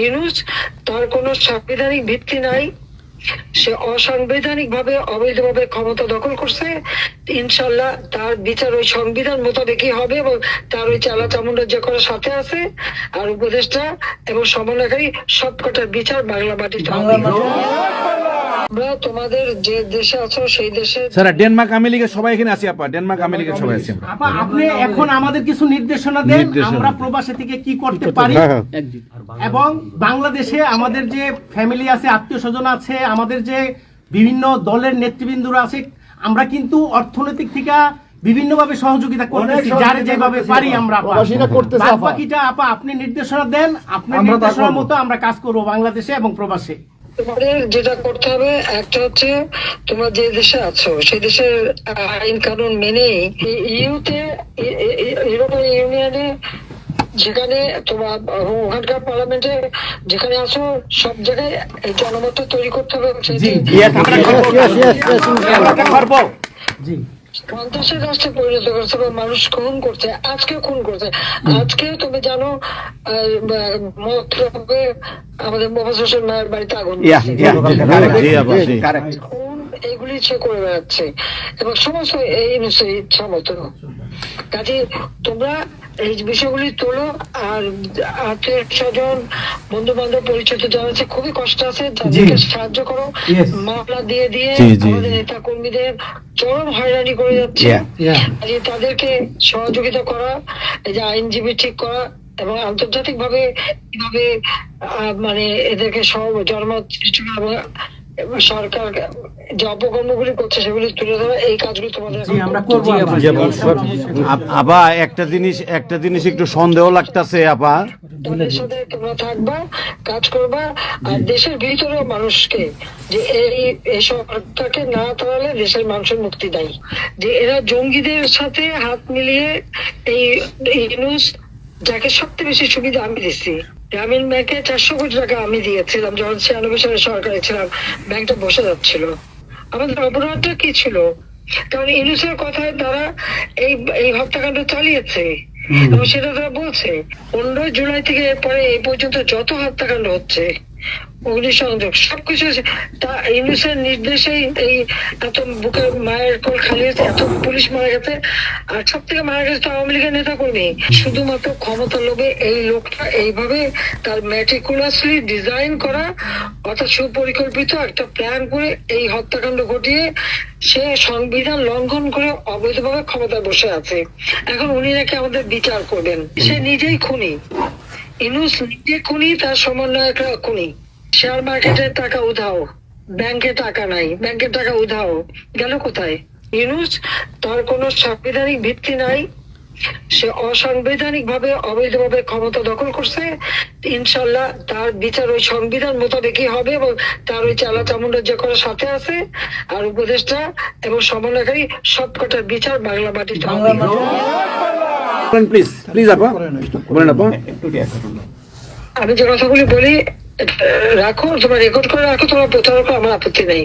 ইউনূস তার কোনো সাংবিধানিক ভিত্তি নাই, সে অসাংবিধানিক ভাবে অবৈধভাবে ক্ষমতা দখল করছে। ইনশাল্লাহ তার বিচার ওই সংবিধান মোতাবেকই হবে এবং তার ওই চালা চামুন্ডা যে করার সাথে আছে আর উপদেষ্টা এবং সমন্বয়কারী সবকটার বিচার বাংলা মাটিতে হবে। আমরা তোমাদের যে দেশে আছো সেই দেশে স্যার ডেনমার্ক আওয়ামী লীগের সবাই এখানে আছি আপা, ডেনমার্ক আওয়ামী লীগের সবাই আছি আমরা। আপা আপনি এখন আমাদের কিছু নির্দেশনা দেন, আমরা প্রবাসী থেকে কি করতে পারি এবং বাংলাদেশে আমাদের যে ফ্যামিলি আছে, আত্মীয় স্বজন আছে, আমাদের যে বিভিন্ন দলের নেতৃবৃন্দরা আছে, আমরা কিন্তু অর্থনৈতিক থেকে বিভিন্নভাবে সহযোগিতা করতেছি, যার যেভাবে পারি আমরা। বাকিটা আপা আপনি নির্দেশনা দেন, আপনার নির্দেশনার মতো আমরা কাজ করব বাংলাদেশে এবং প্রবাসে। তোমাদের যেটা করতে হবে একটা হচ্ছে তোমরা যে দেশে আছো সেই দেশের আইন কানুন মেনে ইউতে ইউরোপিয়ান ইউনিয়নে যেখানে তোমার ওখানকার পার্লামেন্টে যেখানে আছো সব জায়গায় এই জনমত তৈরি করতে হবে। সন্ত্রাসের রাষ্ট্রে পরিণত করছে বা মানুষ খুন করছে, আজকে খুন করছে। আজকে তুমি জানো আমাদের মোহাম্মদ হোসেন মায়ের বাড়িতে আগুন, এগুলি সে করে বেড়াচ্ছে এবং সমস্ত এই ইচ্ছা মতো। কাজে তোমরা এই বিষয়গুলি তোলো আর আত্মীয় স্বজন বন্ধু বান্ধব পরিচিত যারা আছে খুবই কষ্ট আছে তাদেরকে সাহায্য করো। মামলা দিয়ে দিয়ে আমাদের নেতা কর্মীদের চরম হয়রানি করে যাচ্ছে, তাদেরকে সহযোগিতা করা, এই যে আইনজীবী ঠিক করা এবং আন্তর্জাতিক ভাবে কিভাবে মানে এদেরকে সব জনমত সৃষ্টি করা, সরকার যে অপকর্মগুলি করছে সেগুলি তুলে ধরা, এই কাজগুলি তোমাদের আমরা করব। আপা একটা জিনিস একটু সন্দেহ লাগতেছে আপা, তাদের সাথে তোমরা থাকবা, কাজ করবা আর দেশের ভিতরে মানুষকে যে এই সরকারকে না তাড়ালে দেশের মানুষের মুক্তি দেয়, যে এরা জঙ্গিদের সাথে হাত মিলিয়ে এই ইউনূস যাকে সবচেয়ে বেশি সুবিধা আমি দিচ্ছি, গ্রামীণ ব্যাংকে 400 কোটি টাকা আমি দিয়েছিলাম যখন 96 সালে সরকারে ছিলাম, ব্যাংকটা বসে যাচ্ছিল। আমাদের অপরাধটা কি ছিল? কারণ ইউনূসের কথায় তারা এই হত্যাকাণ্ড চালিয়েছে এবং সেটা তারা বলছে 15 জুলাই থেকে এরপরে এই পর্যন্ত যত হত্যাকাণ্ড হচ্ছে, অগ্নিসংযোগ সবকিছু তা ইউনূসের নির্দেশেই এই এত বুকের মায়ের কোল খালি হয়েছে, এত পুলিশ মারা গেছে আর সব থেকে মারা গেছে তো আওয়ামী লীগের নেতা কর্মী। শুধুমাত্র ক্ষমতা লোভে এই লোকটা এইভাবে তার ম্যাটিকুলাসলি ডিজাইন করা অর্থাৎ সুপরিকল্পিত একটা প্ল্যান করে এই হত্যাকাণ্ড ঘটিয়ে সে সংবিধান লঙ্ঘন করে অবৈধভাবে ক্ষমতায় বসে আছে। এখন উনি নাকি আমাদের বিচার করবেন, সে নিজেই খুনি। ইউনূস নিজে খুনি, তার সমন্বয়করা খুনি। শেয়ার মার্কেটের টাকা উধাও, ব্যাংকে টাকা নাই, ব্যাংকের টাকা উধাও গেল কোথায়? ইউনূস তার কোনো সাংবিধানিক ভিত্তি নাই, সে অসাংবিধানিক ভাবে অবৈধভাবে ক্ষমতা দখল করছে। ইনশাল্লাহ তার বিচার ওই সংবিধান মোতাবেকই হবে এবং তার ওই চালা চামুন্ডা যে করার সাথে আছে আর উপদেষ্টা এবং সমন্বয়কারী সবকটার বিচার বাংলা মাটিতে হবে। প্লিজ আপা বলেন আপা। আমি যে কথাগুলি বলি রাখো, তোমার রেকর্ড করে রাখো, তোমার প্রচার করো, আমার আপত্তি নেই।